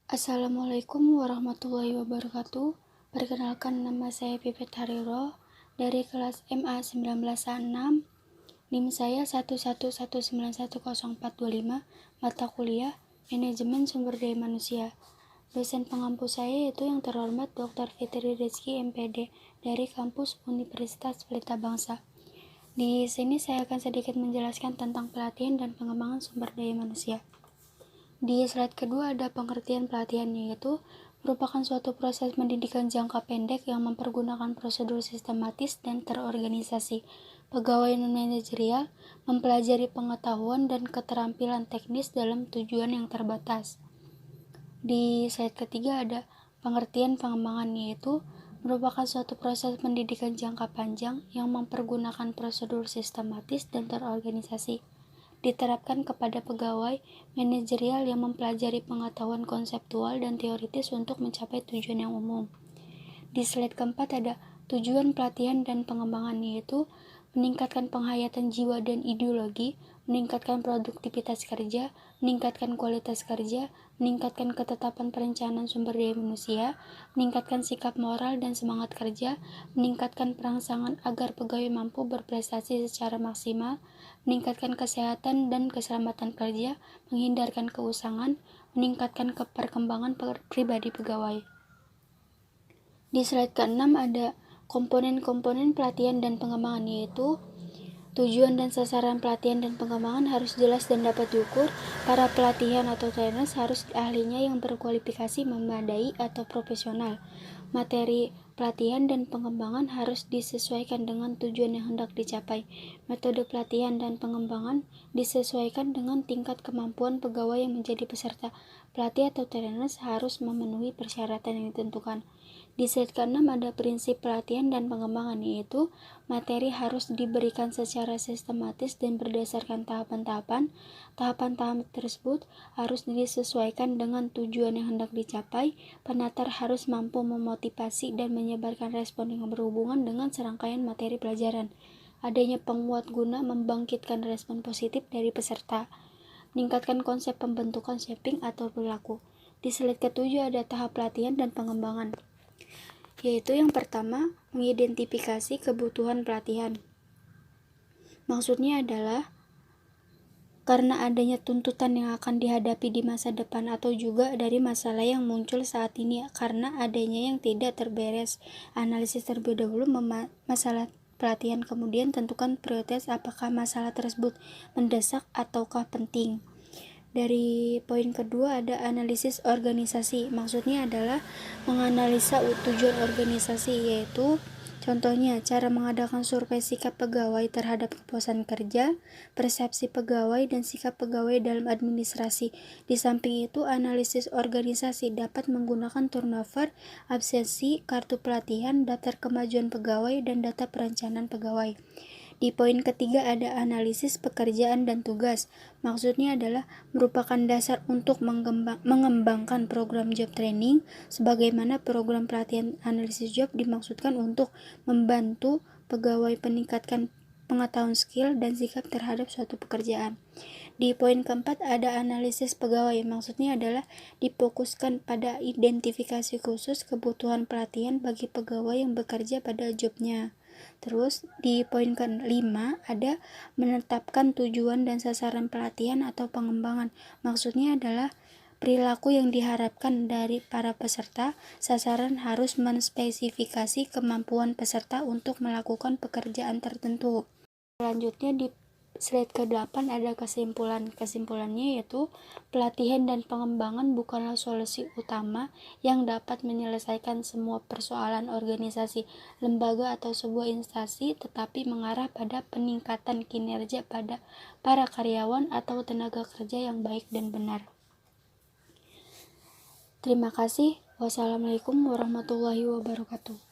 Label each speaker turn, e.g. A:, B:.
A: Assalamualaikum warahmatullahi wabarakatuh. Perkenalkan, nama saya Pipit Hariro dari kelas MA 19A6. NIM saya 111910425, mata kuliah Manajemen Sumber Daya Manusia. Dosen pengampu saya yaitu yang terhormat Dr. Fitri Rizky MPD dari kampus Universitas Pelita Bangsa. Di sini saya akan sedikit menjelaskan tentang pelatihan dan pengembangan sumber daya manusia. Di slide kedua ada pengertian pelatihan, yaitu merupakan suatu proses pendidikan jangka pendek yang mempergunakan prosedur sistematis dan terorganisasi. Pegawai non-manajerial mempelajari pengetahuan dan keterampilan teknis dalam tujuan yang terbatas. Di slide ketiga ada pengertian pengembangan, yaitu merupakan suatu proses pendidikan jangka panjang yang mempergunakan prosedur sistematis dan terorganisasi. Diterapkan kepada pegawai manajerial yang mempelajari pengetahuan konseptual dan teoritis untuk mencapai tujuan yang umum. Di slide keempat ada tujuan pelatihan dan pengembangan, yaitu meningkatkan penghayatan jiwa dan ideologi, meningkatkan produktivitas kerja, meningkatkan kualitas kerja, meningkatkan ketetapan perencanaan sumber daya manusia, meningkatkan sikap moral dan semangat kerja, meningkatkan perangsangan agar pegawai mampu berprestasi secara maksimal, meningkatkan kesehatan dan keselamatan kerja, menghindarkan keusangan, meningkatkan perkembangan pribadi pegawai. Di slide ke-6 ada komponen-komponen pelatihan dan pengembangan, yaitu tujuan dan sasaran pelatihan dan pengembangan harus jelas dan dapat diukur. Para pelatihan atau trainers harus ahlinya yang berkualifikasi memadai atau profesional. Materi pelatihan dan pengembangan harus disesuaikan dengan tujuan yang hendak dicapai. Metode pelatihan dan pengembangan disesuaikan dengan tingkat kemampuan pegawai yang menjadi peserta. Pelatih atau trainers harus memenuhi persyaratan yang ditentukan. Di slide ke-6 ada prinsip pelatihan dan pengembangan, yaitu materi harus diberikan secara sistematis dan berdasarkan tahapan-tahapan. Tahapan-tahapan tersebut harus disesuaikan dengan tujuan yang hendak dicapai. Penatar harus mampu memotivasi dan menyebarkan respon yang berhubungan dengan serangkaian materi pelajaran. Adanya penguat guna membangkitkan respon positif dari peserta. Meningkatkan konsep pembentukan shaping atau perilaku. Di slide ke-7 ada tahap pelatihan dan pengembangan, yaitu yang pertama, mengidentifikasi kebutuhan pelatihan. Maksudnya adalah karena adanya tuntutan yang akan dihadapi di masa depan atau juga dari masalah yang muncul saat ini karena adanya yang tidak terberes. Analisis terlebih dahulu masalah pelatihan, kemudian tentukan prioritas apakah masalah tersebut mendesak ataukah penting. Dari poin kedua ada analisis organisasi. Maksudnya adalah menganalisa tujuan organisasi, yaitu contohnya cara mengadakan survei sikap pegawai terhadap kepuasan kerja, persepsi pegawai, dan sikap pegawai dalam administrasi. Di samping itu, analisis organisasi dapat menggunakan turnover, absensi, kartu pelatihan, daftar kemajuan pegawai, dan data perencanaan pegawai. Di poin ketiga ada analisis pekerjaan dan tugas. Maksudnya adalah merupakan dasar untuk mengembangkan program job training, sebagaimana program pelatihan analisis job dimaksudkan untuk membantu pegawai meningkatkan pengetahuan skill dan sikap terhadap suatu pekerjaan. Di poin keempat ada analisis pegawai. Maksudnya adalah difokuskan pada identifikasi khusus kebutuhan pelatihan bagi pegawai yang bekerja pada jobnya. Terus di poin ke-5 ada menetapkan tujuan dan sasaran pelatihan atau pengembangan. Maksudnya adalah perilaku yang diharapkan dari para peserta. Sasaran harus menspesifikasi kemampuan peserta untuk melakukan pekerjaan tertentu. Selanjutnya di slide ke-8 ada kesimpulan. Kesimpulannya yaitu pelatihan dan pengembangan bukanlah solusi utama yang dapat menyelesaikan semua persoalan organisasi, lembaga atau sebuah instansi, tetapi mengarah pada peningkatan kinerja pada para karyawan atau tenaga kerja yang baik dan benar. Terima kasih. Wassalamualaikum warahmatullahi wabarakatuh.